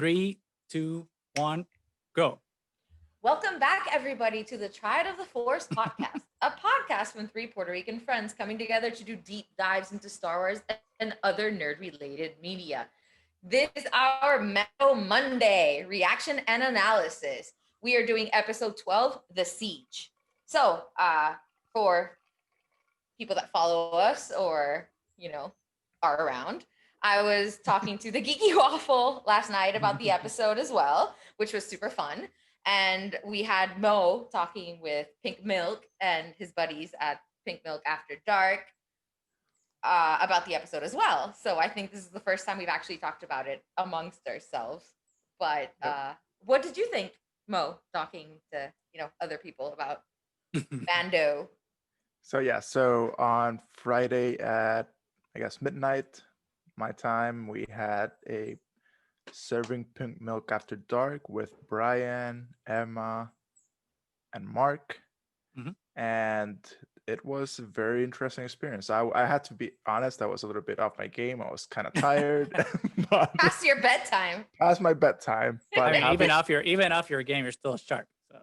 Three, two, one, go. Welcome back, everybody, to the Triad of the Force podcast, a podcast from three Puerto Rican friends coming together to do deep dives into Star Wars and other nerd-related media. This is our Mando-Monday reaction and analysis. We are doing episode 12, The Siege. So, for people that follow us or, are around, I was talking to the Geeky Waffle last night about the episode as well, which was super fun. And we had Mo talking with Pink Milk and his buddies at Pink Milk After Dark about the episode as well. So I think this is the first time we've actually talked about it amongst ourselves. But what did you think, Mo, talking to other people about Mando? So on Friday at midnight my time, we had a serving Pink Milk After Dark with Brian, Emma, and Mark. And it was a very interesting experience. I had to be honest, I was a little bit off my game. I was kind of tired. Past your bedtime. Past my bedtime. But I mean, even off your game, you're still sharp. So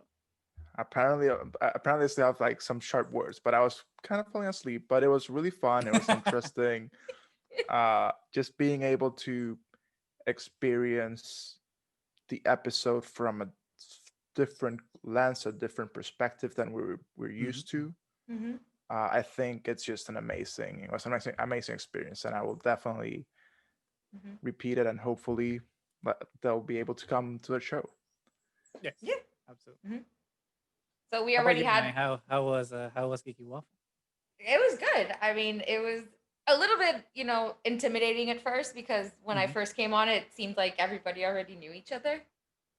apparently I still have like some sharp words, but I was kind of falling asleep. But it was really fun. It was interesting. Just being able to experience the episode from a different lens, a different perspective than we're used to. I think it's just an amazing experience, and I will definitely repeat it, and hopefully they'll be able to come to the show. Yes, yeah, absolutely. So we already had. How was Geeky Waffle? It was good. I mean, it was a little bit, intimidating at first because when I first came on, it seemed like everybody already knew each other,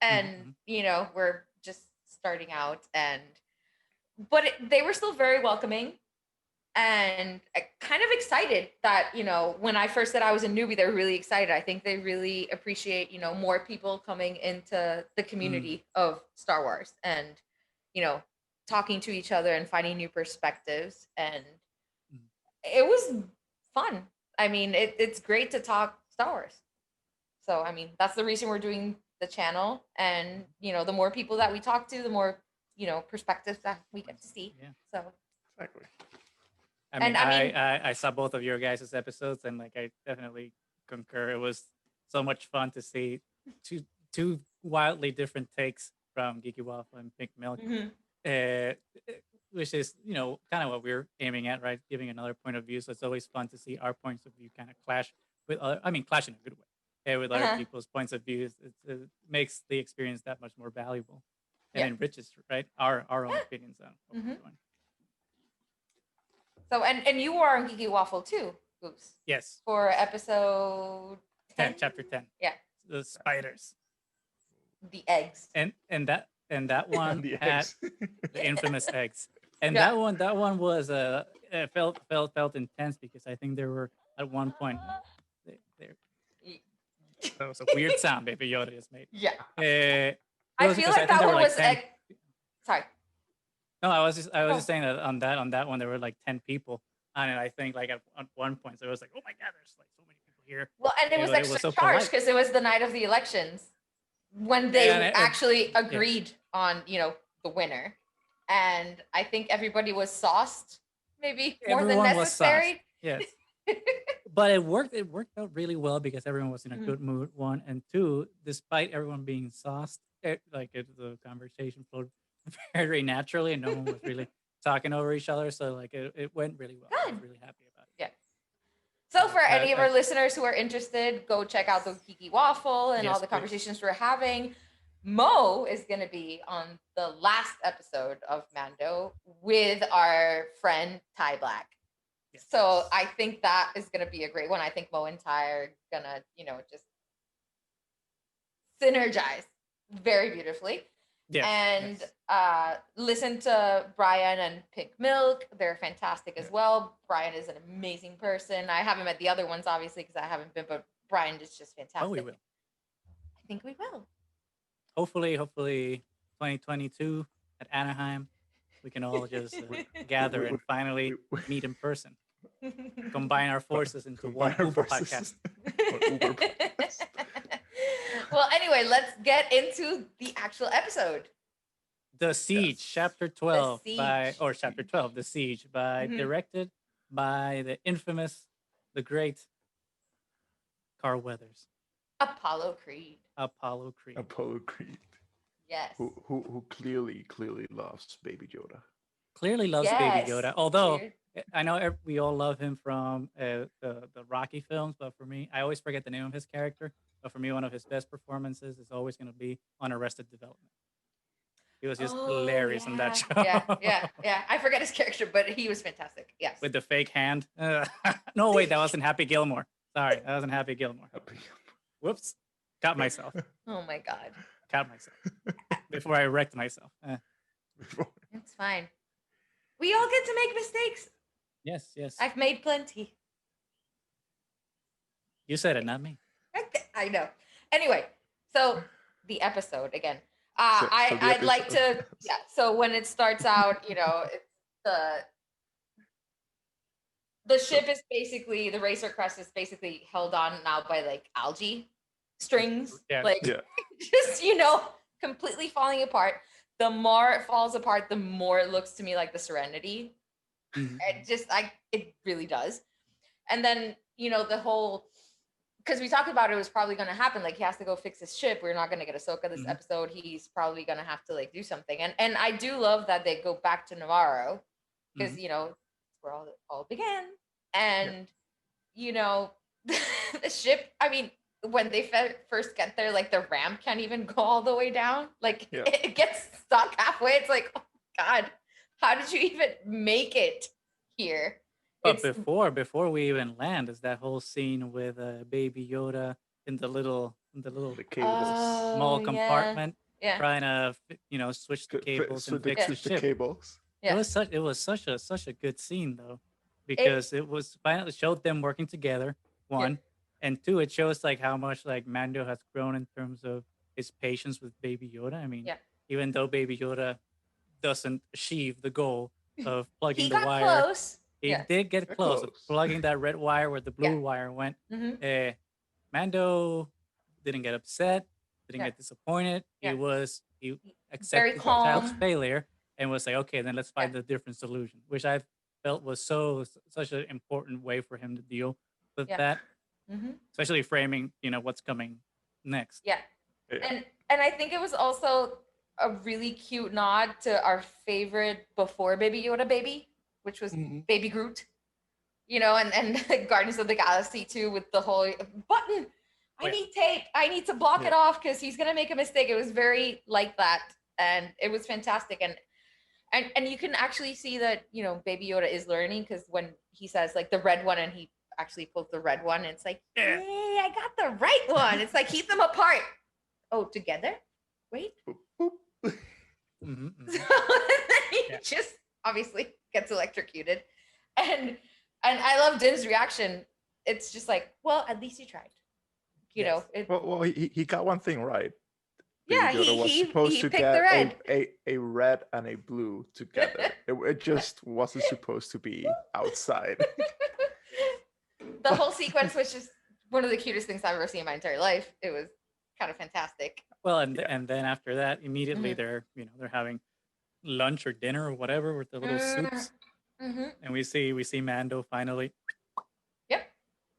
and we're just starting out, but they were still very welcoming, and kind of excited that when I first said I was a newbie, they were really excited. I think they really appreciate more people coming into the community of Star Wars and talking to each other and finding new perspectives, and it was fun. I mean, it's great to talk Star Wars. So, I mean, that's the reason we're doing the channel. And, the more people that we talk to, the more, perspectives that we get to see. Yeah. So. Exactly. I saw both of your guys' episodes, and I definitely concur. It was so much fun to see two wildly different takes from Geeky Waffle and Pink Milk. Which is, kind of what we're aiming at, right? Giving another point of view. So it's always fun to see our points of view kind of clash with clash in a good way, with other people's points of views. It makes the experience that much more valuable and enriches, right? Our own opinions on what we're doing. So, and you were on Geeky Waffle too, Goose. Yes. For episode 10? Chapter 10. Yeah. The spiders. The eggs. And that one the had eggs. the infamous eggs. And that one was felt intense because I think there were at one point that was a weird sound Baby Yoda just made. Yeah. I feel like that one was sorry. No, I was just saying that on that one there were like 10 people on it. I think at one point, so it was like, oh my god, there's like so many people here. Well, and it was extra so charged because it was the night of the elections when they actually agreed on the winner, and I think everybody was sauced, maybe more than necessary. Yes. But it worked out really well because everyone was in a good mood, one, and two, despite everyone being sauced, the conversation flowed very naturally and no one was really talking over each other, so it went really well. I was really happy about it. Yeah. So for any of our listeners who are interested, go check out the Geeky Waffle and all the conversations we're having. Mo is going to be on the last episode of Mando with our friend Ty Black. Yes. So I think that is going to be a great one. I think Mo and Ty are going to, just synergize very beautifully. Yes. And listen to Brian and Pink Milk. They're fantastic as well. Brian is an amazing person. I haven't met the other ones, obviously, because I haven't been, but Brian is just fantastic. Oh, we will. I think we will. Hopefully 2022 at Anaheim, we can all just gather and finally meet in person. Combine our forces into one Uber podcast. Well, anyway, let's get into the actual episode. The Siege, Yes. Chapter 12 by, Siege. or Chapter 12, The Siege, by Mhm. directed by the infamous, the great Carl Weathers, Apollo Creed. Apollo Creed. Apollo Creed, Yes. who clearly loves Baby Yoda. Clearly loves Baby Yes. Yoda, although Cheers. I know we all love him from the Rocky films, but for me, I always forget the name of his character. But for me, one of his best performances is always going to be on Arrested Development. He was just hilarious in that show. Yeah. I forget his character, but he was fantastic. Yes. With the fake hand. No, wait, that wasn't Happy Gilmore. Sorry, that wasn't Happy Gilmore. Whoops. Caught myself. Oh my God. Caught myself. Before I wrecked myself. It's fine. We all get to make mistakes. Yes. I've made plenty. You said it, not me. I know. Anyway, so the episode again. So I'd like to. Yeah. So when it starts out, it's the ship is basically the Racer Crest is basically held on now by like algae strings, Yeah. just completely falling apart. The more it falls apart, the more it looks to me like the Serenity. Mhm. It really does. And then the whole, because we talked about it was probably going to happen. Like he has to go fix his ship. We're not going to get Ahsoka this Mhm. episode. He's probably going to have to like do something. And I do love that they go back to Navarro because where all began. And the ship. I mean, when they first get there, like the ramp can't even go all the way down. Like it gets stuck halfway. It's like, oh my God, how did you even make it here? But before we even land, is that whole scene with Baby Yoda in the little The cables. small compartment, Yeah. trying to switch the cables and fix the switch the ship. cables. Yeah. It was such a good scene though, because it was finally showed them working together. One, and two, it shows like how much like Mando has grown in terms of his patience with Baby Yoda. I mean, even though Baby Yoda doesn't achieve the goal of plugging He the got wire, close. he did get close of plugging that red wire where the blue wire went. Mhm. Mando didn't get upset, didn't get disappointed. He accepted the child's calm. failure and was like, okay, then let's find a different solution, which I felt was such an important way for him to deal with that, especially framing, what's coming next. Yeah. And I think it was also a really cute nod to our favorite before Baby Yoda baby, which was Baby Groot. And Guardians of the Galaxy too, with the whole button. I need tape. I need to block it off because he's gonna make a mistake. It was very like that, and it was fantastic. And you can actually see that Baby Yoda is learning because when he says like the red one, and he actually pulls the red one, and it's like, hey, I got the right one. It's like keep them apart. Oh, together? Wait. So then he just obviously gets electrocuted, and I love Din's reaction. It's just like, well, at least you tried. Well, he got one thing right. Yeah, Baby Yoda was supposed he to picked get the red. a red and a blue together. It just wasn't supposed to be outside. The whole sequence was just one of the cutest things I've ever seen in my entire life. It was kind of fantastic. Well, and then after that, immediately they're having lunch or dinner or whatever with the little soups, and we see Mando finally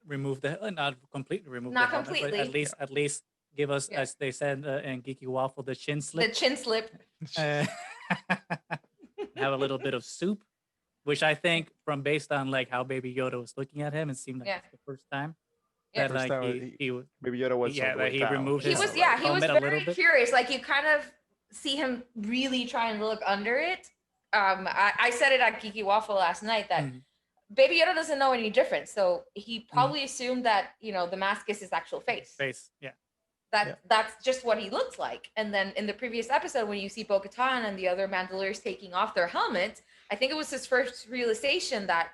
remove the not completely remove not the helmet, completely, but at least give us, as they said in Geeky Waffle, the chin slip. The chin slip. Have a little bit of soup, which I think, from based on like how Baby Yoda was looking at him, it seemed like it's the first time that First like time he Baby Yoda was that he removed He his was helmet a little very bit. curious. Like you kind of see him really try and look under it. I said it at Geeky Waffle last night that Baby Yoda doesn't know any difference, so he probably assumed that the mask is his actual face. That's just what he looks like. And then in the previous episode, when you see Bo-Katan and the other Mandalorians taking off their helmets, I think it was his first realization that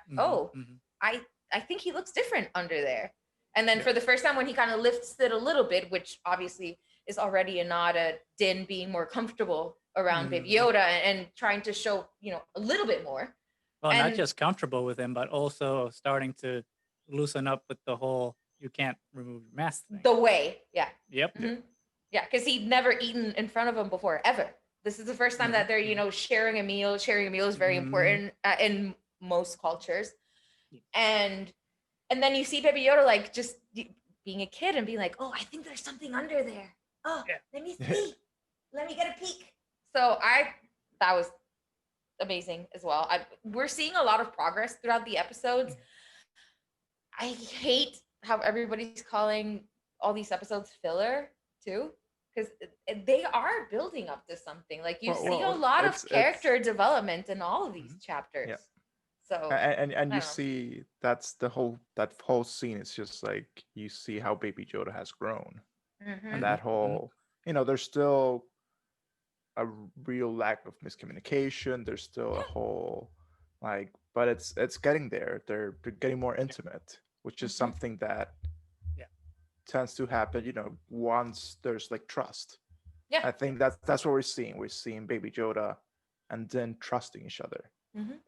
I think he looks different under there. And then for the first time, when he kind of lifts it a little bit, which obviously is already a nod at Din being more comfortable around Baby Yoda and trying to show a little bit more. Well, not just comfortable with him, but also starting to loosen up with the whole you can't remove your mask thing. The way, yeah. Yep. Yeah, because he'd never eaten in front of him before, ever. This is the first time that they're, sharing a meal. Sharing a meal is very important in most cultures. And then you see Baby Yoda like just being a kid and being like, oh, I think there's something under there. Oh, let me see. Let me get a peek. So that was amazing as well. We're seeing a lot of progress throughout the episodes. I hate how everybody's calling all these episodes filler too, because they are building up to something. Like you see a lot of character development in all of these chapters. Yeah. So and you see that whole scene is just like you see how Baby Yoda has grown, and that whole there's still a real lack of miscommunication. There's still a whole but it's getting there. They're getting more intimate, which is something that tends to happen, once there's like trust. Yeah, I think that's what we're seeing. We're seeing Baby Yoda and then trusting each other.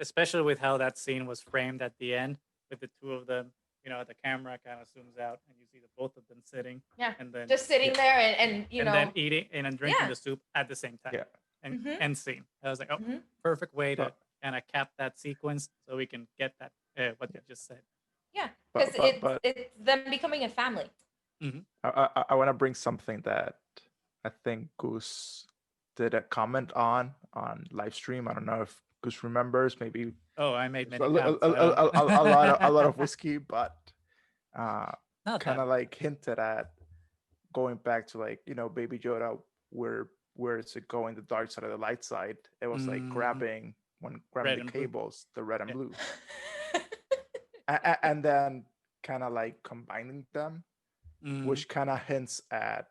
Especially with how that scene was framed at the end with the two of them. The camera kind of zooms out and you see the both of them sitting. Yeah. And then just sitting there and then eating and drinking the soup at the same time. Yeah. And end scene. I was like, oh, perfect way to kind of cap that sequence so we can get that what you just said. Yeah, because it's them becoming a family. I want to bring something that I think Goose did a comment on live stream. I don't know if Goose remembers. Maybe I made many a lot of whiskey, but kind of like hinted at going back to Baby Yoda, where is it going? The dark side or the light side? It was like grabbing the cables, the red and blue, and then kind of like combining them, which kind of hints at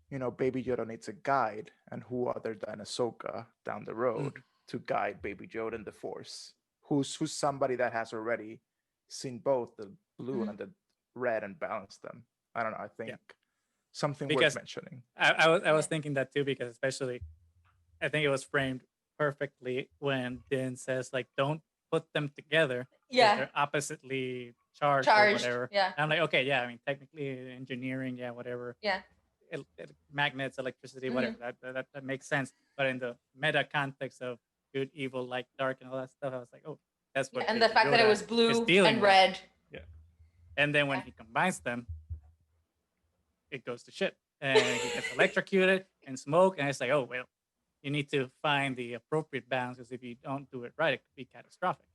Baby Yoda needs a guide, and who other than Ahsoka down the road to guide Baby Yoda in the Force, who's somebody that has already seen both the blue and the red and balanced them. I don't know. I think something worth mentioning. I was thinking that too, because especially I think it was framed perfectly when Din says like, don't put them together. Yeah. They're oppositely charged or whatever. Yeah. And I'm like, okay, yeah, I mean, technically engineering, whatever. Yeah. Magnets, electricity, whatever. That makes sense. But in the meta context of good, evil, light, dark, and all that stuff, I was like, oh, that's what. And the fact that it was blue and red. Yeah. And then when he combines them, it goes to shit. And he gets electrocuted and smoke. And it's like, oh, well, you need to find the appropriate balance, because if you don't do it right, it could be catastrophic.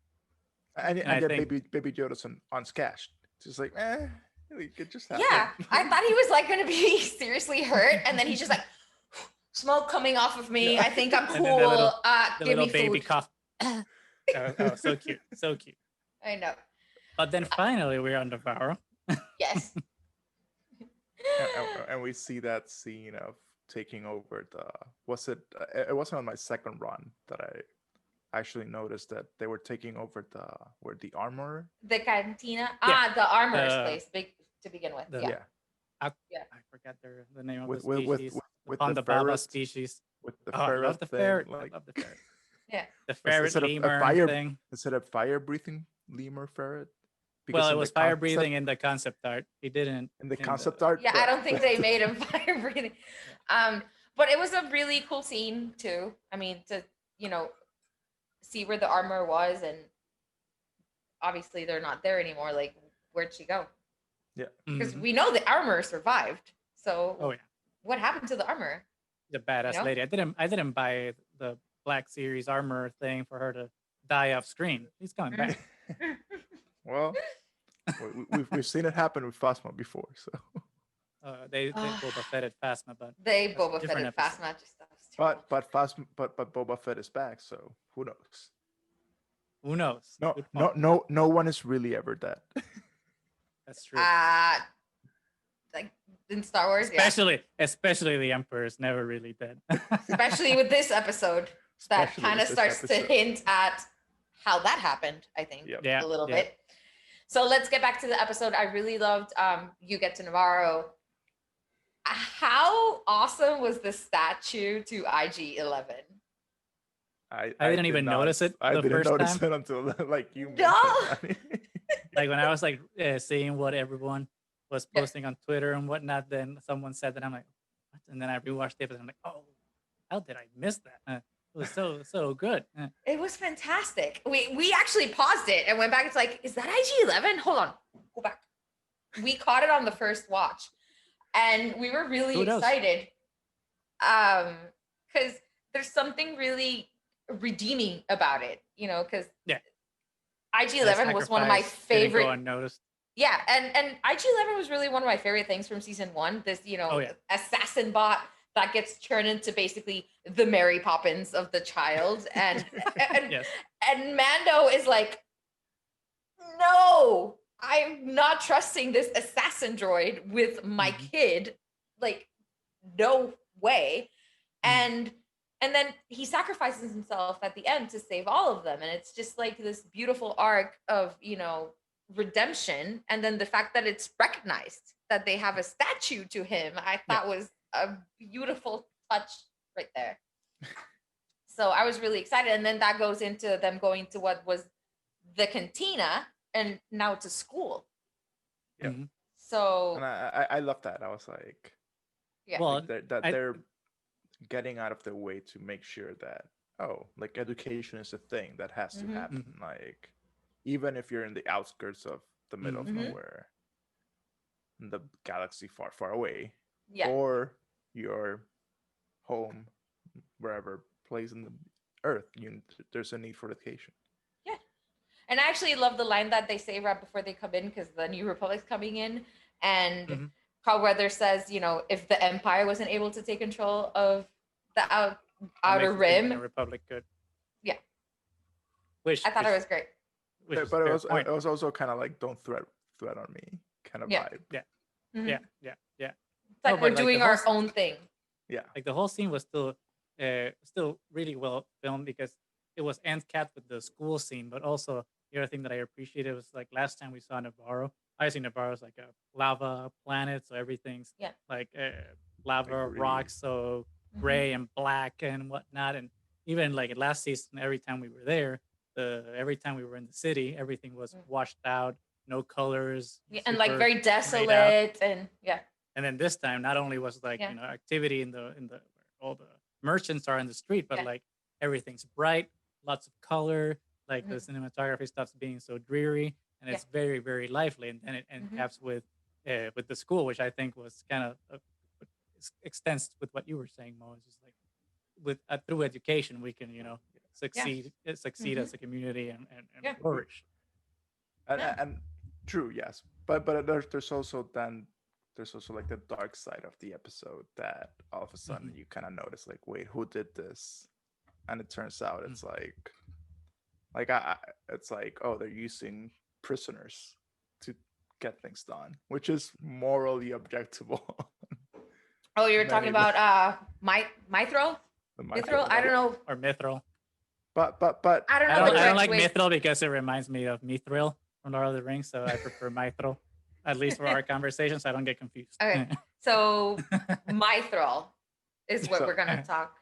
And yet Baby Yoda's unscathed. It's just like, it could just happen. Yeah, I thought he was like going to be seriously hurt, and then he's just like, smoke coming off of me. I think I'm cool. Give me baby food. cough. Oh, so cute, so cute. I know. But then finally we're on Devour. Yes. and we see that scene of taking over it wasn't on my second run that I actually noticed that they were taking over the armor. The cantina. The armorer's place to begin with. I forgot the name of with the species. With on the Baba species. With the I ferret love the thing, ferret. like, I love the ferret. Yeah. The ferret lemur thing. Is it a fire breathing lemur ferret? Well, it was fire breathing in the concept art. He didn't in the concept art. Yeah, I don't think they made him fire breathing. But it was a really cool scene too. I mean, to see where the armor was, and obviously they're not there anymore. Like, where'd she go? Yeah, because we know the armor survived. So, what happened to the armor? The badass lady. I didn't buy the Black Series armor thing for her to die off screen. He's coming back. Well, we've seen it happen with Phasma before, so. They Boba Fetted Phasma, but they Boba Fetted Phasma. But Boba Fett is back, so who knows? Who knows? No one is really ever dead. That's true. Like in Star Wars, especially the Emperor is never really dead. Especially with this episode, that kind of starts to hint at how that happened. I think a little bit. So let's get back to the episode. I really loved You Get to Navarro. How awesome was the statue to IG-11? I didn't even notice it. I didn't notice it until like you mentioned it. Like when I was seeing what everyone was posting on Twitter and whatnot, then someone said that, I'm like, what? And then I rewatched the episode. I'm like, oh, how did I miss that? It was so good. It was fantastic. We actually paused it and went back. It's like, is that IG-11? Hold on, go back. We caught it on the first watch, and we were really Who knows? excited. Because there's something really redeeming about it, because Yeah. IG-11 was one of my Sacrifice didn't go favorite. unnoticed. Yeah, and IG-11 was really one of my favorite things from season one. This, Oh yeah. assassin bot that gets turned into basically the Mary Poppins of the child, and Yes. and Mando is like, no, I'm not trusting this assassin droid with my Mhm. kid. Like, no way. Mhm. And then he sacrifices himself at the end to save all of them. And it's just like this beautiful arc of, redemption. And then the fact that it's recognized that they have a statue to him, I thought was a beautiful touch right there. So I was really excited. And then that goes into them going to what was the cantina and now to school. Yeah. Mhm. So And I love that. I was like, yeah. Well, like that I- they're getting out of their way to make sure that, oh, like education is a thing that has to Mhm. happen. Like, even if you're in the outskirts of the middle of Mhm. nowhere, in the galaxy far, far away, Yeah. or your home, wherever place in the earth, there's a need for education. And I actually love the line that they say right before they come in, because the New Republic's coming in, and Mhm. Carl Weathers says, if the Empire wasn't able to take control of the that outer makes me think the rim, Republic good. Yeah. Which I thought it was great. Which is But a it fair was point. it was also kind of like, don't threat on me kind of Yeah. vibe. Mhm. Yeah. It's like No, we're but, like, doing the our whole own thing. Yeah. Like the whole scene was still really well filmed, because it was end capped with the school scene, but also the other thing that I appreciated was, like, last time we saw Navarro. Obviously, Navarro is like a lava planet, so everything's Yeah. like lava Like, really- rocks, so Mhm. gray and black and whatnot. And even like last season, every time we were there, every time we were in the city, everything was washed out, no colors, Yeah, and like super very grayed out. desolate, and yeah. And then this time, not only was like Yeah. activity in the where all the merchants are in the street, but Yeah. like everything's bright, lots of color, like the Mhm. cinematography stuff's being so dreary, and Yeah. it's very very lively. And then it Mhm. caps with the school, which I think was kind of extends with what you were saying, Mo. It's just like with through education we can succeed Mhm. as a community and Yeah. flourish. And, Yeah. and true, yes, but there's also like the dark side of the episode that all of a sudden you kind of notice, like, wait, who did this? And it turns out it's like it's like, oh, they're using prisoners to get things done, which is morally objectable. Oh, you're talking Many- about Mithril? The Mithril? I don't know. Or Mithril. But I don't I know don't, the I don't correct like way. Mithril because it reminds me of Mithril from Lord of the Rings, so I prefer Mithril, at least for our conversation, so I don't get confused. Okay. So Mithril is what So- we're gonna talk.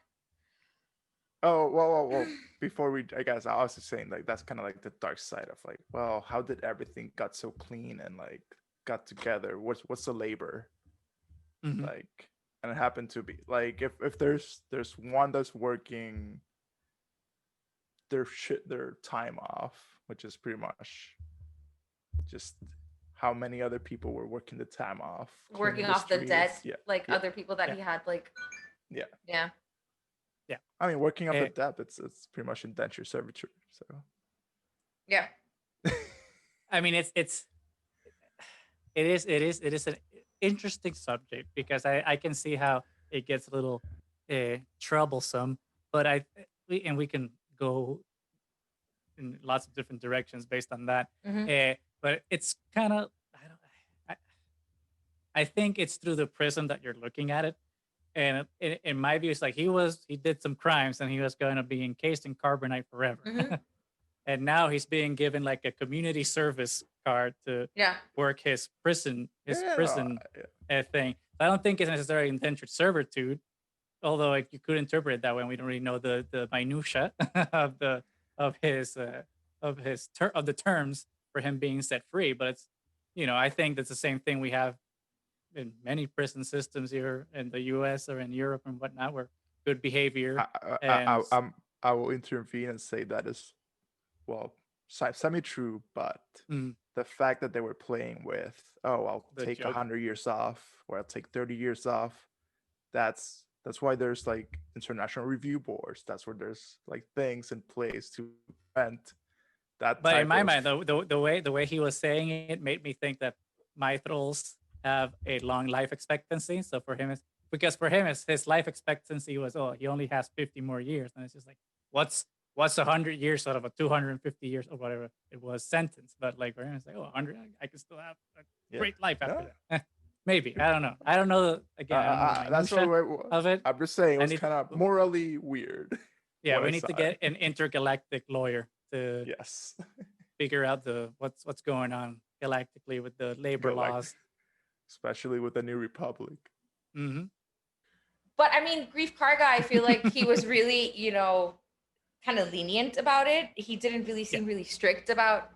oh, well, before I guess I was just saying, like, that's kind of like the dark side of, like, well, how did everything got so clean and like got together? What's the labor? Mhm. Like, and it happened to be like, if there's one that's working their time off, which is pretty much just how many other people were working the time off, Working cleaning off the debt, streets. like yeah. other people that Yeah. he had, like Yeah. Yeah. I mean, working off the Eh. debt, it's pretty much indenture servitude. So Yeah. I mean, it is an interesting subject, because I can see how it gets a little troublesome, but we can go in lots of different directions based on that. Mhm. But it's kind of I think it's through the prism that you're looking at it. And in my view, it's like he did some crimes and he was going to be encased in carbonite forever. Mhm. And now he's being given like a community service card to Yeah. work his prison yeah. thing. I don't think it's necessarily indentured servitude, although like, you could interpret it that way. And we don't really know the minutia of the of his of the terms for him being set free. But it's I think that's the same thing we have in many prison systems here in the U.S. or in Europe and whatnot, where good behavior and I will intervene and say that is, well, semi-true, but mm, the fact that they were playing with, oh, I'll the take joke. 100 years off, or I'll take 30 years off. That's why there's like international review boards. That's where there's like things in place to prevent that But in type my of. mind, the way he was saying it made me think that Mythrals have a long life expectancy. So for him, because for him, his life expectancy was, oh, he only has 50 more years, and it's just like, what's 100 years out of a 250 years or whatever it was sentence. But like for him, it's like, oh, 100, I can still have a Yeah. great life after No. that. Maybe, I don't know. I don't know. Again, I don't know the That's minutia what of it. I'm just saying. It I was need- kind of morally weird. Yeah, when we I need to saw get it. an intergalactic lawyer to Yes. figure out what's going on galactically with the labor Galactic. laws. Especially with the New Republic. Hmm. But I mean, Grief Karga, I feel like he was really, kind of lenient about it. He didn't really seem really strict about,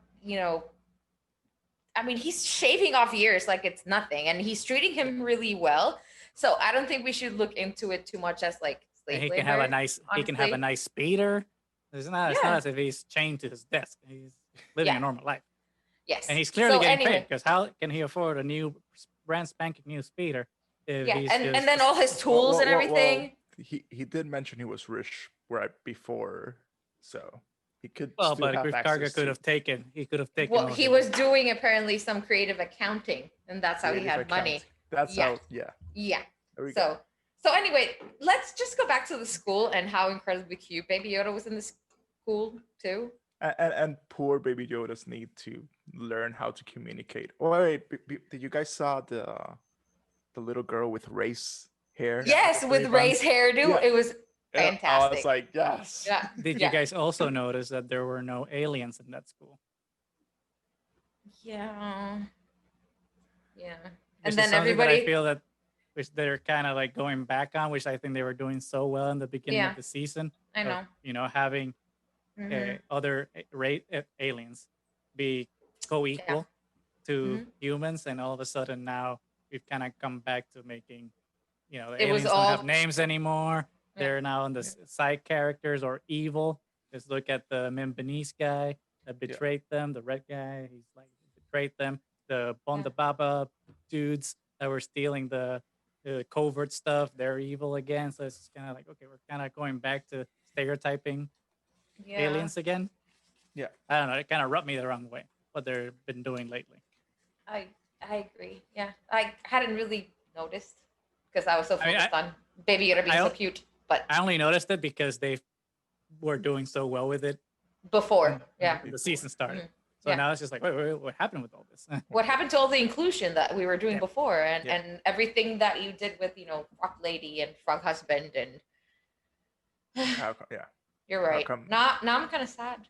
I mean, he's shaving off years like it's nothing, and he's treating him really well. So I don't think we should look into it too much as like slave And he labor. can have a nice honestly. speeder. It's not Yeah. as if he's chained to his desk. He's living Yeah. a normal life. Yes. And he's clearly So getting anyway, paid, because how can he afford a new brand spanking new speeder if yeah, he's and just then all his tools and everything. He did mention he was rich right before, so he could well, still but have Griff access Karga could to have taken Well, all he his- was doing apparently some creative accounting, and that's how he creative had money. accounting. That's Yeah. how, yeah. Yeah. There we go. So anyway, let's just go back to the school and how incredibly cute Baby Yoda was in the school too. And poor Baby Yodas need to learn how to communicate. Oh wait, did you guys saw the little girl with race hair? Yes, with Ray's hairdo, Yeah. it was Yeah, fantastic. I was like, yes. Yeah. Did you guys also notice that there were no aliens in that school? Yeah. Yeah. Which And is then something that I everybody. feel that which they're kind of like going back on, which I think they were doing so well in the beginning Yeah. of the season. I know. Having Mhm. other aliens be co-equal to Mhm. humans, and all of a sudden now we've kind of come back to making, the It was aliens don't have all- names anymore. Yeah. They're now on the side characters or evil. Just look at the Membinese guy that betrayed them, the red guy. He's like betrayed them. The Bonda Baba dudes that were stealing the covert stuff, they're evil again. So it's kind of like, okay, we're kind of going back to stereotyping Yeah. aliens again. Yeah. I don't know. It kind of rubbed me the wrong way, what they've been doing lately. I agree. Yeah. I hadn't really noticed because I was so I mean, focused on Baby Yoda being so cute. But I only noticed it because they were doing so well with it before, yeah. when the season started. Mhm. So Yeah. now it's just like, wait, what happened with all this? What happened to all the inclusion that we were doing Yeah. before, and Yeah. and everything that you did with Frog Lady and Frog Husband, and How come, yeah. you're right. come- Now I'm kind of sad.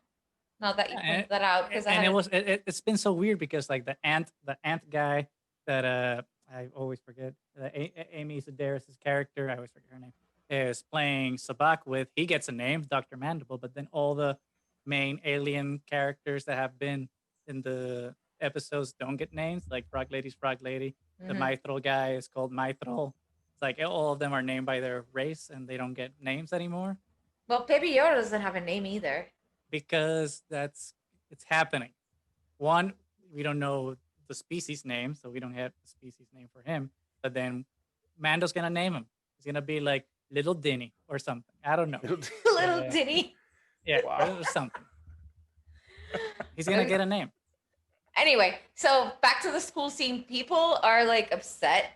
Now that you Yeah, pointed that out, because it's been so weird because like the ant guy that I always forget, Amy Sedaris' character, I always forget her name, is playing Sabak with. He gets a name, Dr. Mandible, but then all the main alien characters that have been in the episodes don't get names. Like Frog Lady's Frog Lady, the Mythrol guy is called Mythrol. It's like all of them are named by their race and they don't get names anymore well, Baby Yoda doesn't have a name either. because it's happening. One, we don't know the species name, so we don't have the species name for him. But then Mando's gonna name him. He's gonna be like Little Dinny or something. I don't know. Little Dinny. Yeah, Wow. or something. He's gonna get a name. Anyway, so back to the school scene. People are like upset.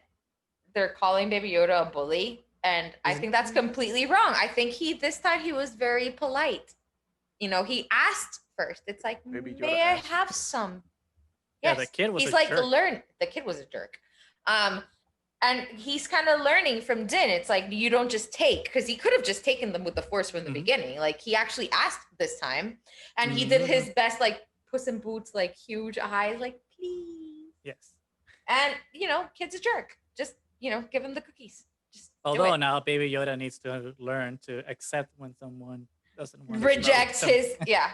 They're calling Baby Yoda a bully, and I think that's completely wrong. I think this time he was very polite. He asked first. It's like, Baby Yoda may I asked. have some? Yeah, Yes. the kid was He's a like, jerk. The kid was a jerk. And he's kind of learning from Din. It's like, you don't just take, because he could have just taken them with the force from the Mhm. beginning. Like, he actually asked this time, and he did his best, like Puss in Boots, like huge eyes, like, please. Yes. And kid's a jerk. Just give him the cookies. Just do Although it. now Baby Yoda needs to learn to accept when someone doesn't want to Rejects his yeah.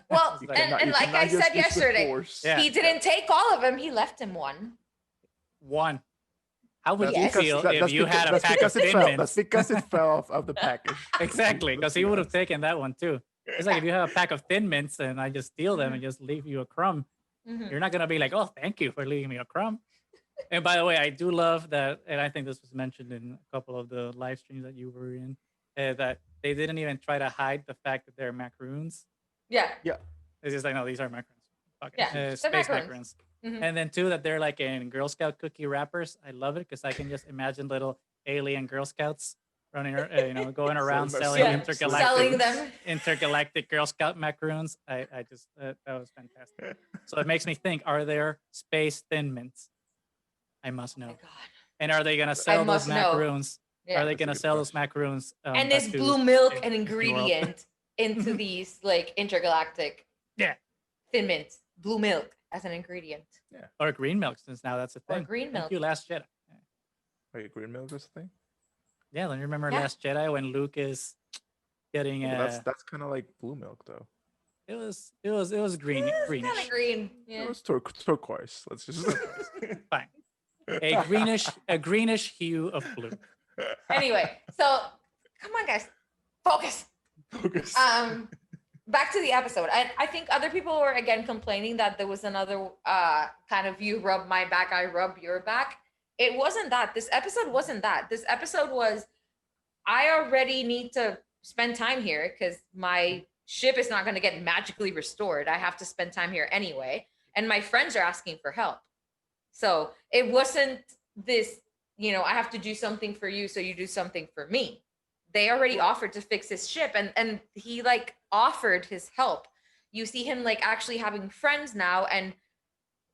Well, It's You like- cannot- and you like cannot I just said use the yesterday, Force. Yeah. he didn't take all of them. He left him one. one. How would That's you Yes. because feel that, if that's you because had a that's pack because of it Thin fell. That's Mints? because it fell off of the package. Exactly, because Let's he be would have honest. taken that one too. It's like if you have a pack of Thin Mints and I just steal them and just leave you a crumb, Mhm. you're not gonna be like, "Oh, thank you for leaving me a crumb." And by the way, I do love that, and I think this was mentioned in a couple of the live streams that you were in, that they didn't even try to hide the fact that they're macaroons. Yeah. Yeah. It's just like, no, these are macaroons. Fuck it. Yeah. They're Space macaroons. macaroons. Mhm. And then two, that they're like in Girl Scout cookie wrappers. I love it because I can just imagine little alien Girl Scouts running, going around selling Yeah. Selling them. intergalactic Girl Scout macaroons. I just that was fantastic. So it makes me think: are there space Thin Mints? I must Oh my know. god. And are they gonna sell those must know. macaroons? Yeah. Are they That's a gonna good sell those question. macaroons? And is to blue milk an Disney World? ingredient into these like intergalactic Yeah. Thin Mints? Blue milk as an ingredient. Or green milk, since now that's a Or thing. green Thank milk. you, Last Jedi. Wait, green milk is a thing? Yeah, don't you remember Yeah. Last Jedi when Luke is getting Yeah, but that's kind of like blue milk though. it was green Kind greenish. of green. It Yeah. was turquoise. Let's just Fine. A greenish hue of blue. Anyway, so come on, guys, focus. Focus. Back to the episode. I think other people were again complaining that there was another kind of you rub my back, I rub your back. It wasn't that. This episode wasn't that. This episode was I already need to spend time here because my ship is not going to get magically restored. I have to spend time here anyway. And my friends are asking for help. So it wasn't this, I have to do something for you, so you do something for me. They already offered to fix his ship and he like offered his help. You see him like actually having friends now and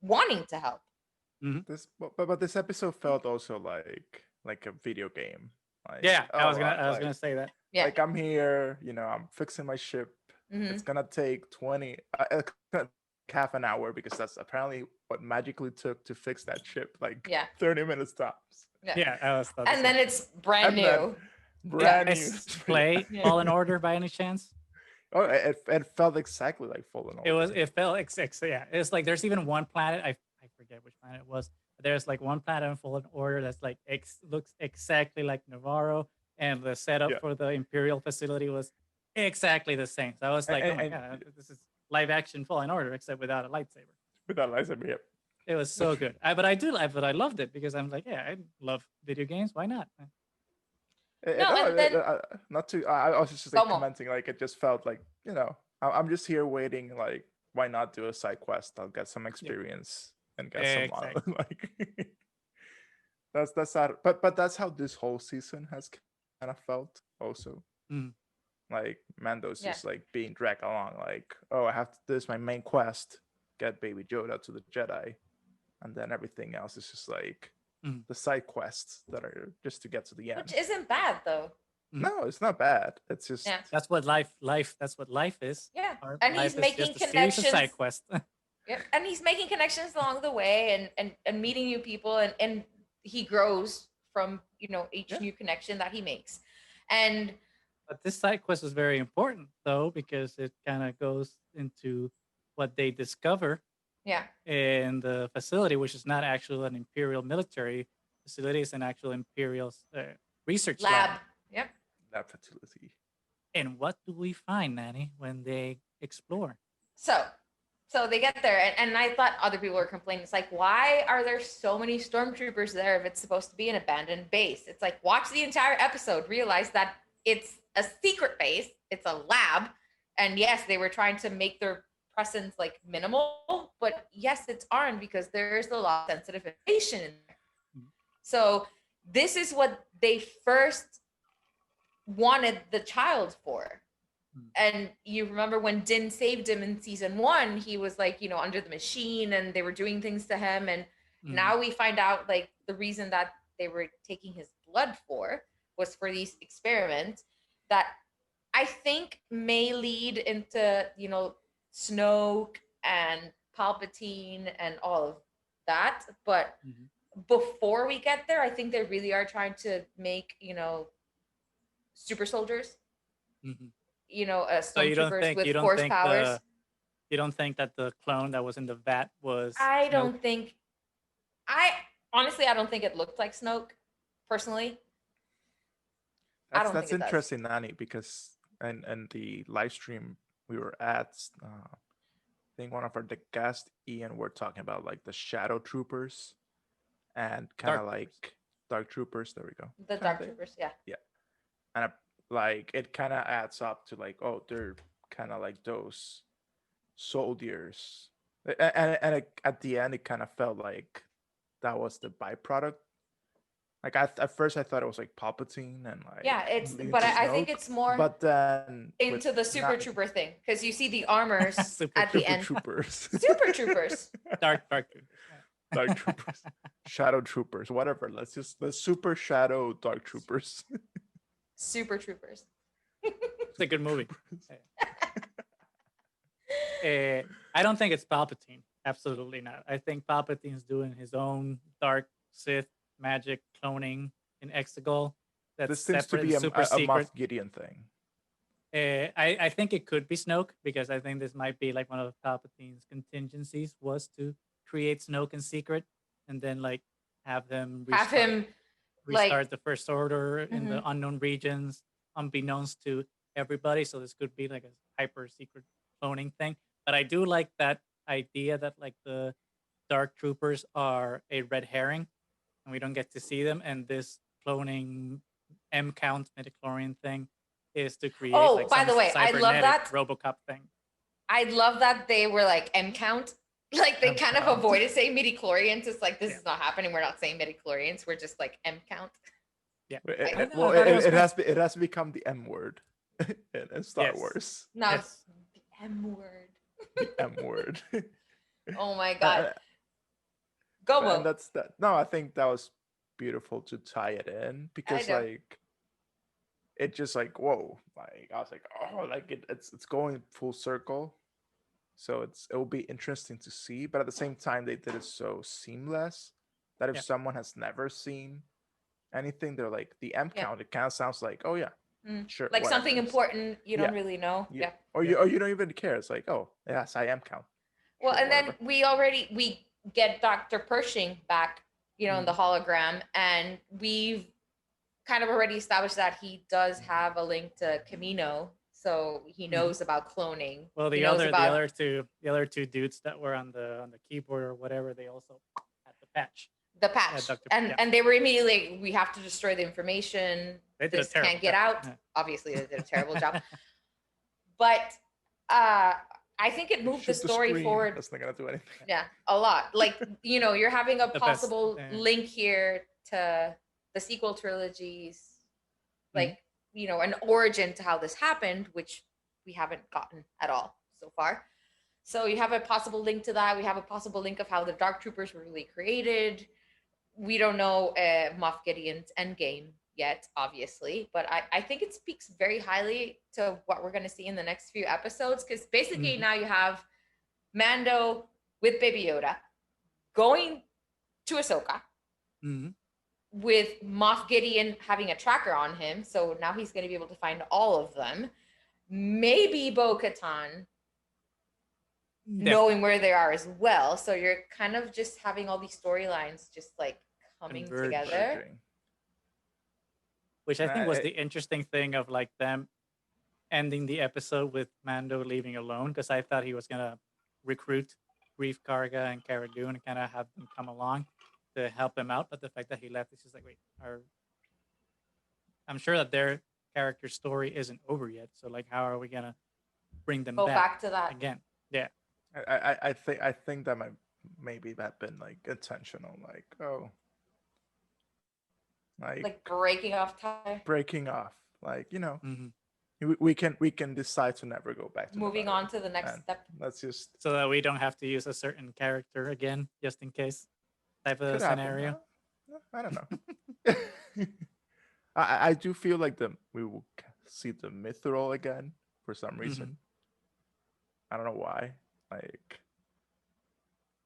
wanting to help. But this episode felt also like a video game. Like, Yeah, I was like, gonna say that. Yeah. Like I'm here, I'm fixing my ship. Mhm. It's gonna take 20, half an hour because that's apparently what magically took to fix that ship. Like Yeah. 30 minutes tops. Yeah, I was. And then it's brand And then new. Brand new. Nice play. Yeah. Fall in Order by any chance? Oh, it felt exactly like Fallen Order. It felt yeah. It's like there's even one planet. I forget which planet it was. But there's like one planet in Fallen Order that's like looks exactly like Navarro, and the setup Yeah. for the Imperial facility was exactly the same. So I was like, oh my god, this is live action Fallen Order except without a lightsaber. Without lightsaber, yep. It was so good. But I loved it because I'm like, yeah, I love video games. Why not? Not to. I was just like Come on. commenting. Like it just felt like I'm just here waiting. Like why not do a side quest? I'll get some experience and get some Exactly. like. that's how. But that's how this whole season has kind of felt. Also, like Mando's just like being dragged along. Like I have to. This is my main quest. Get Baby Yoda to the Jedi, and then everything else is just like. The side quests that are just to get to the end, Which isn't bad though. No, it's not bad. It's just that's what life that's what life is. Yeah. Our And life he's is making just a series of connections. side quests. Yep. And he's making connections along the way and meeting new people and he grows from each new connection that he makes. And but this side quest is very important though because it kind of goes into what they discover in the facility, which is not actually an Imperial military facility, it's an actual Imperial research lab. Yep. Lab facility. And what do we find, Nani, when they explore? So they get there and I thought other people were complaining. It's like, why are there so many stormtroopers there if it's supposed to be an abandoned base? It's like, watch the entire episode, realize that it's a secret base, it's a lab. And yes, they were trying to make their presence like minimal, but yes, it's armed because there's a lot of sensitive information in there. So this is what they first wanted the child for. And you remember when Din saved him in season 1, he was like, under the machine and they were doing things to him. And now we find out like the reason that they were taking his blood for was for these experiments that I think may lead into, Snoke and Palpatine and all of that. But before we get there, I think they really are trying to make, super soldiers. So you don't think with force powers. You don't think that the clone that was in the vat was? I don't think. I Honestly, I don't think it looked like Snoke. Personally, I don't That's think it does. interesting, Nani, because and the live stream we were at, I think one of our the guests, Ian, were talking about like the shadow troopers and kind Dark of troopers. like dark troopers. There we go. The Kind Dark of, Troopers, yeah. yeah. And like it kind of adds up to like, oh, they're kind of like those soldiers. At the end, it kind of felt like that was the byproduct. Like at first, I thought it was like Palpatine and Yeah, like it's leading but to I think Snoke, it's more but then with into the Super Nani, Trooper thing because you see the armors Super at the Super end. Troopers, Super Troopers. Dark troopers. Dark Troopers, Shadow Troopers, whatever. Let's Super Shadow Dark Troopers. Super Troopers. It's a good movie. Troopers. I don't think it's Palpatine. Absolutely not. I think Palpatine's doing his own dark Sith magic cloning in Exegol. That's This seems to separate be and super a secret. Moff Gideon thing. I think it could be Snoke because I think this might be like one of Palpatine's contingencies was to create Snoke in secret and then like have them Have him restart the First Order in Mhm. the unknown regions, unbeknownst to everybody. So this could be like a hyper secret cloning thing. But I do like that idea that like the Dark Troopers are a red herring, and we don't get to see them. And this cloning M count midichlorian thing is to create Oh, like by some the way, I love cybernetic that. RoboCop thing. I love that they were like M count. Like they kind of M-count. avoided saying midichlorians. It's like this Yeah. is not happening. We're not saying midichlorians. We're just like M count. Yeah. It, I it- know, well, I thought it it, was it fun. has to become the M word in Star Yes. Wars. No, Yes. it's the M word. The M word. Oh my god. Go, And Bo. that's that. No, I think that was beautiful to tie it in because know. like it just like whoa, like I was like oh, like it's going full circle. So it will be interesting to see, but at the same time they did it so seamless that if Yeah. someone has never seen anything, they're like the M Yeah. count. It kind of sounds like oh yeah, Mm. sure, Like whatever. something important you don't Yeah. really know. Yeah. Or you don't even care. It's like oh yes, I am count. Well, Sure, and then whatever. we get Dr. Pershing back, you know, in the Mm-hmm. hologram, and we've kind of already established that he does have a link to Camino, so he Mhm. knows about cloning. Well, He the knows other about the other two dudes that were on the keyboard or whatever, they also had the patch. the patch, Dr. and Yeah. and they were immediately like, we have to destroy the information. They did a This terrible can't get job. out. Yeah. Obviously, they did a terrible job, but I think it moved the Shoot story screen. forward. That's not gonna do anything. Yeah, a lot. Like, you know, you're having a The best, possible yeah. link here to the sequel trilogies, like, you know, an origin to how this happened, which we haven't gotten at all so far. So you have a possible link to that. We have a possible link of how the Dark Troopers were really created. We don't know Moff Gideon's endgame yet, obviously, but I think it speaks very highly to what we're going to see in the next few episodes, because basically Mhm. now you have Mando with Baby Yoda going to Ahsoka Mhm. with Moff Gideon having a tracker on him, so now he's going to be able to find all of them. Maybe Bo-Katan knowing where they are as well. So you're kind of just having all these storylines just like coming Converge. together. Merging. Which I think was it- the interesting thing of like them ending the episode with Mando leaving alone, because I thought he was gonna recruit Grief Karga and Cara Dune and kind of have them come along to help him out. But the fact that he left is just like, wait, I'm sure that their character story isn't over yet. So like, how are we gonna bring them Go back back to that. again? Yeah. I think that maybe that been like intentional, like oh, Like breaking off time, breaking off, like you know, Mhm. we can decide to never go back to moving Nevada, on to the next and step. let's just So that we don't have to use a certain character again, just in case type of could happen. scenario. I don't know. I do feel like we will see the Mithril again for some reason. I don't know why. Like,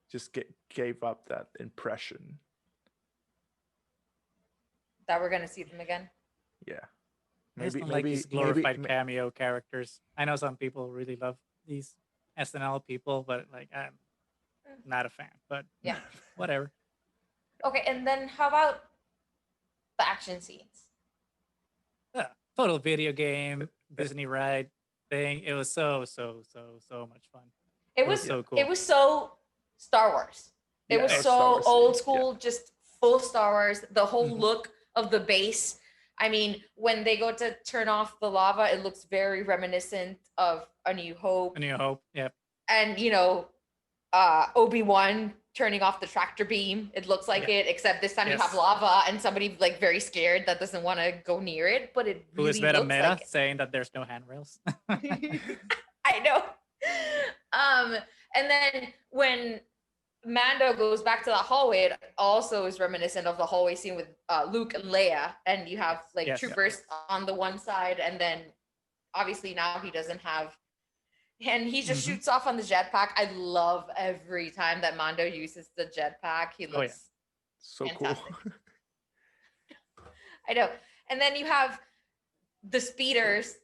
just gave up that impression. That we're gonna see them again. Yeah, I just maybe don't like maybe these glorified maybe cameo characters. I know some people really love these SNL people, but like I'm not a fan. But Yeah. whatever. Okay, and then how about the action scenes? Yeah, total video game Disney ride thing. It was so much fun. It It was was Yeah. so it cool. was so Star Wars. It Yeah, was it was Star so Wars old themed. Yeah. school, just full Star Wars. The whole Mhm. look of the base. I mean, when they go to turn off the lava, it looks very reminiscent of A New Hope. A New Hope. Yeah. And Obi-Wan turning off the tractor beam. It looks like Yeah. it, except this time you have Yes. lava and somebody like very scared that doesn't want to go near it, but it Who is really looks Meta like saying that there's no handrails? it. I know. Um, and then when Mando goes back to the hallway, it also is reminiscent of the hallway scene with Luke and Leia, and you have like Yes. troopers on the one side, and then obviously now he doesn't have, and he just Mhm. shoots off on the jetpack. I love every time that Mando uses the jetpack. He Oh, yeah. looks So cool. fantastic. I know. And then you have the speeders,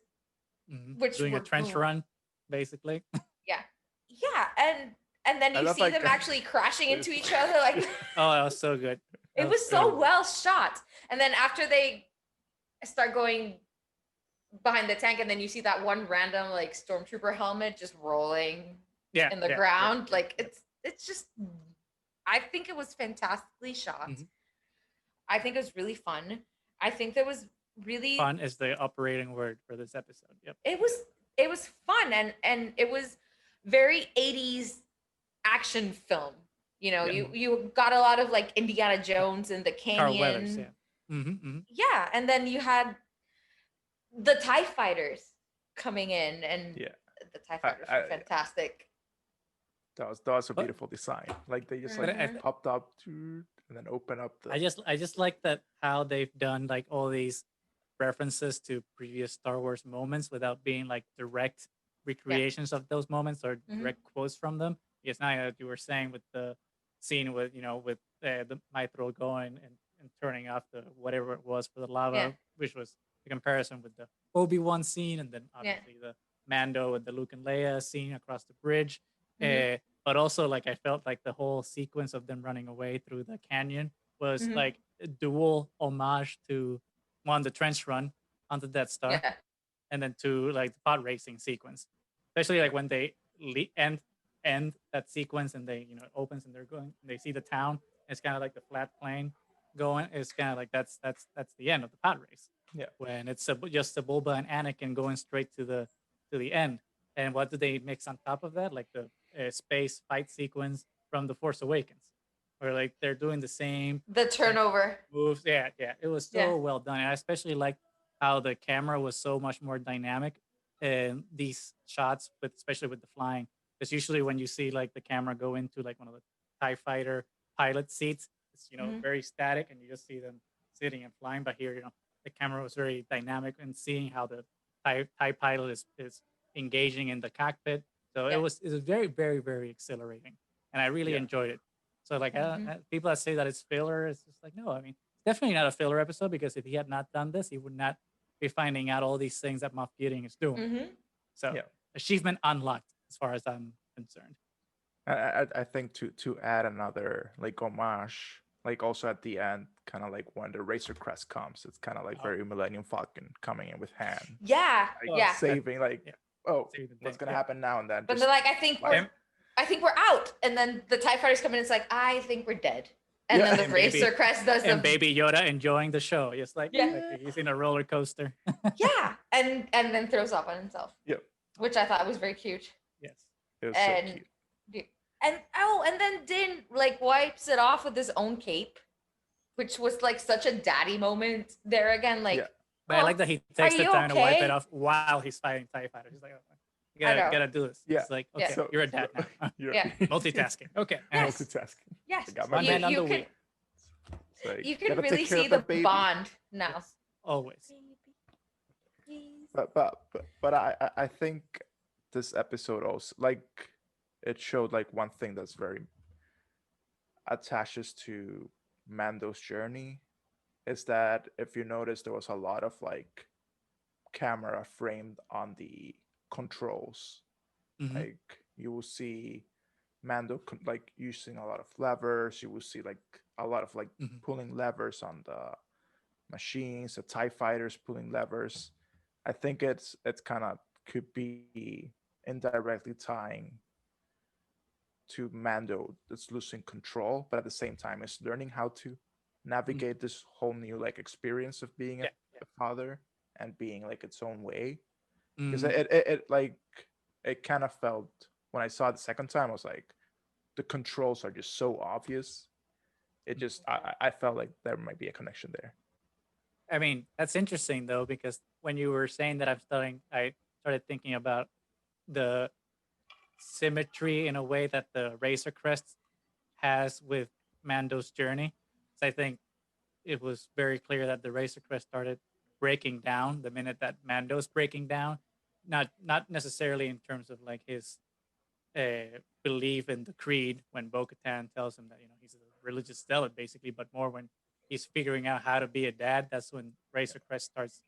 which Doing a were trench run, basically. yeah, yeah, and then I you love see like them actually crashing into this- each other. Like Oh, that was so good. That it was really so good. well shot. And then after they start going behind the tank, and then you see that one random like stormtrooper helmet just rolling Yeah. in the yeah, ground. yeah, Like yeah. it's just, I think it was fantastically shot. Mhm. I think it was really fun. I think there was really Fun is the operating word for this episode. Yep. it was fun, and it was very 80s action film. Yeah. You got a lot of like Indiana Jones in the Carl Weathers. canyon. Yeah. Mm-hmm. Yeah, and then you had the TIE fighters coming in, and Yeah. the TIE fighters were fantastic. That was a But- beautiful design. Like they just But like I- Mhm. popped up and then open up the. I just like that how they've done like all these references to previous Star Wars moments without being like direct recreations of those moments or Mhm. direct quotes from them. Yes, now you were saying with the scene with with the Maestro going and turning off the whatever it was for the lava, Yeah. which was the comparison with the Obi-Wan scene, and then Yeah. obviously the Mando and the Luke and Leia scene across the bridge. Mhm. But also like I felt like the whole sequence of them running away through the canyon was Mhm. like a dual homage to one, the trench run onto Death Star, Yeah. and then two, like the pod racing sequence, especially like when they end that sequence and they it opens and they're going and they see the town. It's kind of like the flat plane going. It's kind of like that's the end of the pod race. Yeah. When it's just Bulba and Anakin going straight to the end. And what do they mix on top of that? Like the space fight sequence from The Force Awakens, where like they're doing the same The turnover. moves. Yeah, yeah. It was so Yeah. well done. And I especially liked how the camera was so much more dynamic in these shots, but especially with the flying. Because usually when you see like the camera go into like one of the TIE fighter pilot seats, it's Mhm. very static and you just see them sitting and flying. But here, the camera was very dynamic and seeing how the TIE pilot is engaging in the cockpit. So Yeah. it was very, very, very exhilarating. And I really Yeah. enjoyed it. So like Mhm. people that say that it's filler, it's just like no. I mean, it's definitely not a filler episode because if he had not done this, he would not be finding out all these things that Moff Gideon is doing. Mhm. So Yeah. achievement unlocked as far as I'm concerned. I think to add another like homage, like also at the end, kind of like when the Razor Crest comes, it's kind of like Oh. very Millennium Falcon coming in with Han, Yeah. like Yeah. saving like yeah. oh Saving the what's day, gonna yeah. happen now and then. But Just they're like, I think we're out. And then the TIE fighters come in, it's like, I think we're dead. And Yeah. then the And Baby- Razor Crest does the And Baby Yoda enjoying the show. It's like, Yeah. like he's in a roller coaster. yeah, and then throws up on himself. Yep. Which I thought was very cute. Yes. it was And so cute. and then Din like wipes it off with his own cape, which was like such a daddy moment there again. Like, Yeah. But I like that he takes the you time to wipe it okay? off while he's fighting TIE fighters. He's like, oh, you I know. gotta do this. Yeah. It's like, Yeah. okay, you're a dad now. you're- Yeah. Multitasking. Okay. Yes. multitasking. yes, I got my One you, hand on you the can wheel. It's like, you can gotta take really care see of the baby. bond now. Yes, always. But I think this episode also like it showed like one thing that's very attaches to Mando's journey is that if you notice there was a lot of like camera framed on the controls. Mhm. Like you will see Mando like using a lot of levers. You will see like a lot of like Mhm. pulling levers on the machines, the TIE fighters pulling levers. I think it's kind of could be indirectly tying to Mando that's losing control, but at the same time is learning how to Mhm. navigate this whole new like experience of being Yeah. a father and being like its own way. Because Mm. it like it kind of felt when I saw it the second time, I was like, the controls are just so obvious. It just I felt like there might be a connection there. I mean, that's interesting though, because when you were saying that, I started thinking about the symmetry in a way that the Razor Crest has with Mando's journey. So I think it was very clear that the Razor Crest started breaking down the minute that Mando's breaking down. Not necessarily in terms of like his belief in the creed when Bo-Katan tells him that he's a religious zealot basically, but more when he's figuring out how to be a dad. That's when Razor Crest starts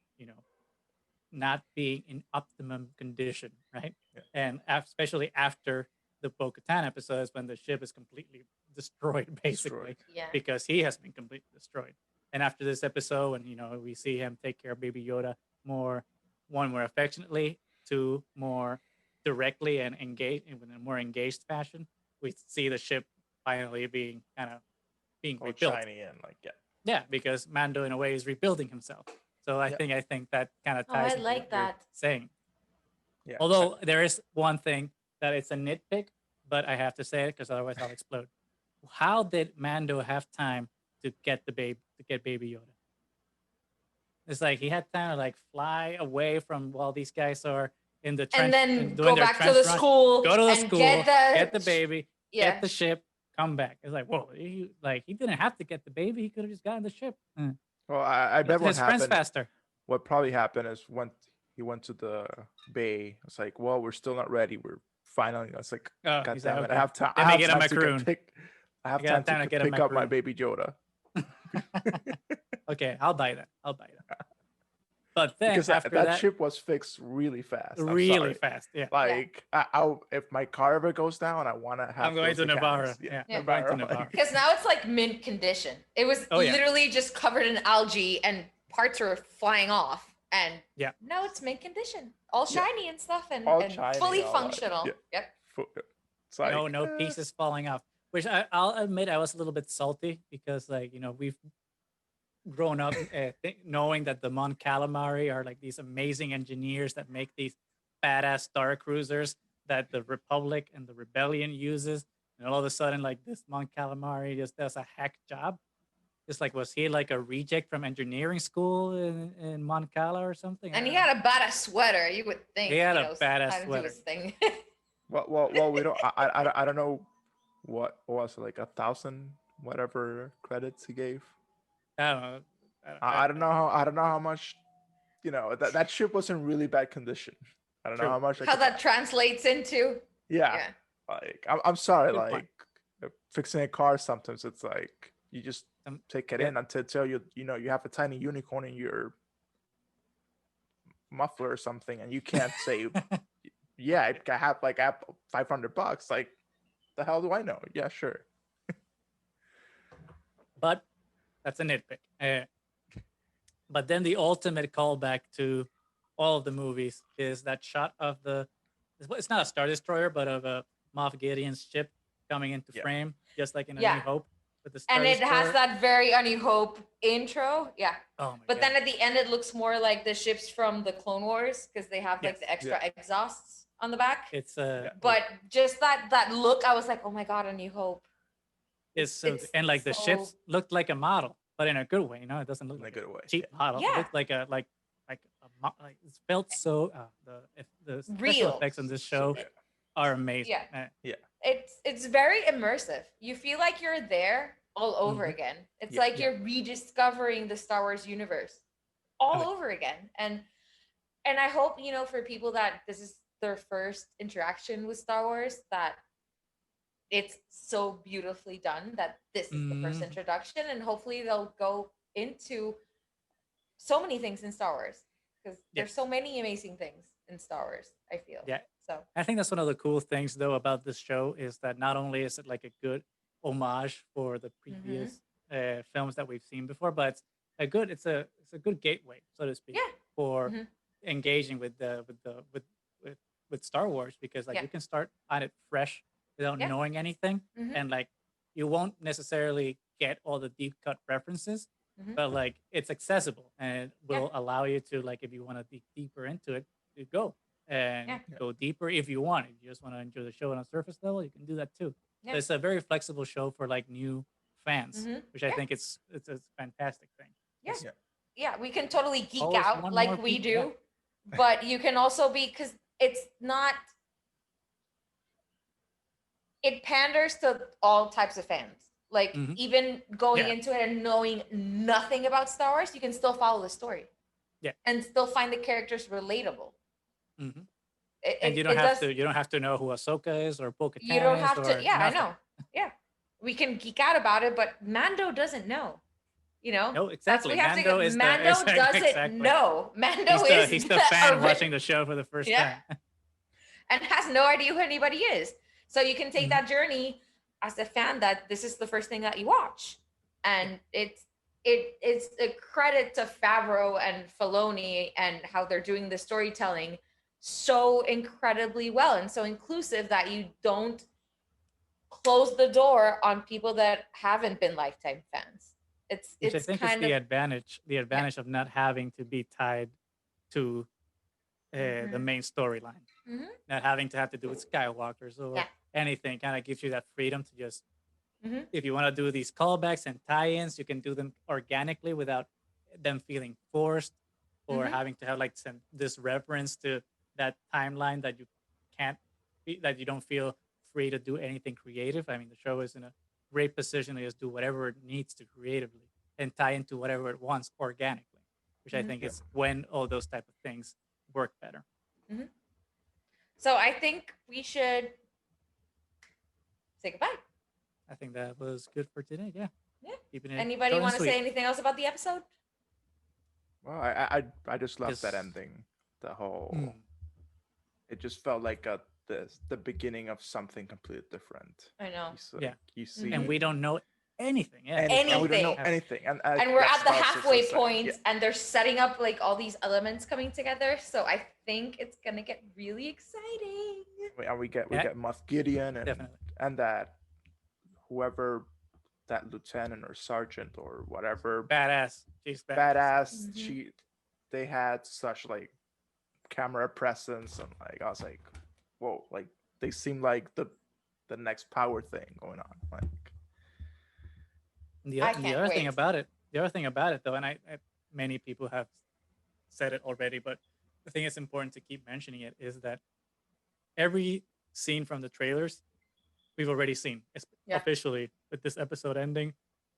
not being in optimum condition, right? Yeah, And especially after the Bo-Katan episode is when the ship is completely destroyed, destroyed. basically, Yeah. because he has been completely destroyed. And after this episode, when we see him take care of Baby Yoda more, one more affectionately, two more directly and engaged in a more engaged fashion, we see the ship finally being All rebuilt. shiny and like yeah. Yeah, because Mando in a way is rebuilding himself. So I Yeah. think that kind of Oh, I ties into what like you're that. saying. Yeah. Although there is one thing that it's a nitpick, but I have to say it because otherwise I'll explode. How did Mando have time to get Baby Yoda? It's like he had time to like fly away from while these guys are in the And trench then doing go their back to trench the run. school Go to the and get school, get the the baby, yeah. get the ship, come back. It's like whoa, he didn't have to get the baby. He could have just gotten the ship. Well, I Get bet to what his friends happened. faster. What probably happened is when he went to the bay, it's like, well, we're still not ready. We're finally. It's like, Oh, God he's like, damn it! I okay, have time. I let me have get a time to macaroon. I I have got time time to to get a pick up my macaroon. baby Yoda. Okay, I'll buy that. I'll buy that. But then Because after that that, ship was fixed really fast. I'm really sorry. fast. Yeah, Like, if my car ever goes down, I want to I'm have going those to Navarro. mechanics. Yeah, Yeah. I'm going to Navarro. Navarro. Because now it's like mint condition. It was Oh, yeah. literally just covered in algae and parts were flying off. And Yeah. now it's mint condition. All Yeah. shiny and stuff and, All and shiny, fully all like- functional. yeah. Yep. It's like, No pieces falling off. Which I'll admit I was a little bit salty because we've grown up knowing that the Mon Calamari are like these amazing engineers that make these badass star cruisers that the Republic and the Rebellion uses, and all of a sudden like this Mon Calamari just does a hack job. Just like, was he like a reject from engineering school in Mon Cala or something? And he had a badass sweater. You would think He had a knows badass how to do sweater. his thing. well, we don't. I don't know what was it, like 1,000 whatever credits he gave. I don't know. I don't know how much. That ship was in really bad condition. I don't know True. how much. How that translates into. Yeah. Yeah. Like I'm sorry. Good point. Like fixing a car, sometimes it's like you just take it yeah. in until you have a tiny unicorn in your muffler or something, and you can't say, yeah, I have like $500. Like, the hell do I know? Yeah, sure. But that's a nitpick. But then the ultimate callback to all of the movies is that shot of it's not a Star Destroyer, but of a Moff Gideon's ship coming into Yeah. frame, just like in A Yeah. New Hope with the Star And it has Destroyer. that very A New Hope intro. Yeah. Oh my But God. then at the end, it looks more like the ships from the Clone Wars because they have like Yes. the extra exhausts on the back. It's But just that look, I was like, oh my God, A New Hope. it's so it's and like the so- ships looked like a model, but in a good way. It doesn't look In a like good way. cheap model. It Yeah. looked like like it felt so. The special Real. effects on this show yeah. are amazing. Yeah. It's very immersive. You feel like you're there all over Mhm. again. It's Yeah. like you're rediscovering the Star Wars universe all Okay. over again. And I hope, for people that this is their first interaction with Star Wars, that it's so beautifully done that this is the first Mhm. introduction, and hopefully they'll go into so many things in Star Wars because there's Yes. so many amazing things in Star Wars, I feel. Yeah. So I think that's one of the cool things though about this show is that not only is it like a good homage for the previous films that we've seen before, but it's a good gateway, so to speak, Yeah. for Mhm. engaging with with Star Wars, because like Yeah. you can start on it fresh without Yeah. knowing anything, Mhm. and like you won't necessarily get all the deep cut references, Mhm. but like it's accessible and it Yeah. will allow you to, like, if you want to dig deeper into it, to go and Yeah. go deeper if you want. If you just want to enjoy the show on a surface level, you can do that too. Yeah. So it's a very flexible show for like new fans, Mhm. which I Yeah. think it's a fantastic thing. Yeah. It's Yeah. Yeah, we can totally geek always out want like more we people. Yeah. do, but you can also be, because it's not, it panders to all types of fans. Like Mhm. even going Yeah. into it and knowing nothing about Star Wars, you can still follow the story. Yeah. And still find the characters relatable. Hmm. It, And it, it does. you don't have to know who Ahsoka is or Bo You don't Katan is have to. or Yeah, I nothing. know. Yeah, we can geek out about it, but Mando doesn't know. You know, No, that's exactly. we have Mando to. is the Mando doesn't exactly. know. Mando is He's the fan ori- watching the show for the first Yeah. time. and has no idea who anybody is. So you can take Mhm. that journey as a fan, that this is the first thing that you watch, and it's a credit to Favreau and Filoni and how they're doing the storytelling so incredibly well and so inclusive that you don't close the door on people that haven't been lifetime fans. Which I It's think is kind of the advantage of not having to be tied to the Mhm. main storyline, Mhm. not having to have to do with Skywalkers or Yeah. anything. Kind of gives you that freedom to just, Mhm. if you want to do these callbacks and tie-ins, you can do them organically without them feeling forced or Mhm. having to have like this reference to that timeline that you can't that you don't feel free to do anything creative. I mean, the show is in a great position to just do whatever it needs to creatively and tie into whatever it wants organically, which I Mhm. think Yeah. is when all those type of things work better. So I think we should say goodbye. I think that was good for today. Yeah, Yeah. keeping it Anybody short and want to say sweet. anything else about the episode? Well, I just love that Just ending. The whole mm, it just felt like the beginning of something completely different. I know. yeah, You and see we don't know anything. Yeah, anything, and we don't know Anything. anything, and And we're that's at the also so halfway sad. point, Yeah, and they're setting up like all these elements coming together. So I think it's gonna get really exciting. and we yeah, get Moff Gideon definitely. and that whoever that lieutenant or sergeant or whatever Badass. She's badass. badass Mhm. they had such like camera presence, and like I was like, whoa, like they seem like the next power thing going on. Like I The can't other thing wait. about it, though, and many people have said it already, but the thing is important to keep mentioning it is that every scene from the trailers we've already seen. Yeah. Officially, with this episode ending,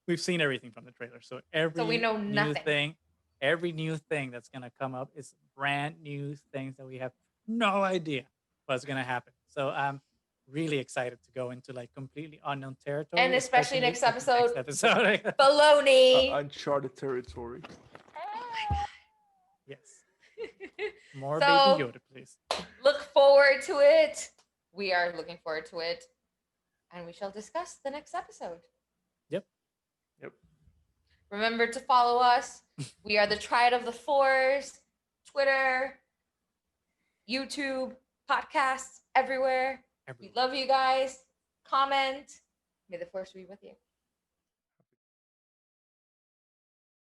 we've seen everything from the trailer. So So we know nothing. every new thing that's gonna come up is brand new things that we have no idea what's gonna happen. So I'm really excited to go into like completely unknown territory, And especially next with the next episode. episode. Baloney. uncharted territory. Yes, more So- Baby Yoda, please. Look forward to it. We are looking forward to it. And we shall discuss the next episode. Yep. Remember to follow us. We are the Triad of the Fours, Twitter, YouTube, podcasts, everywhere. We love you guys. Comment. May the force be with you.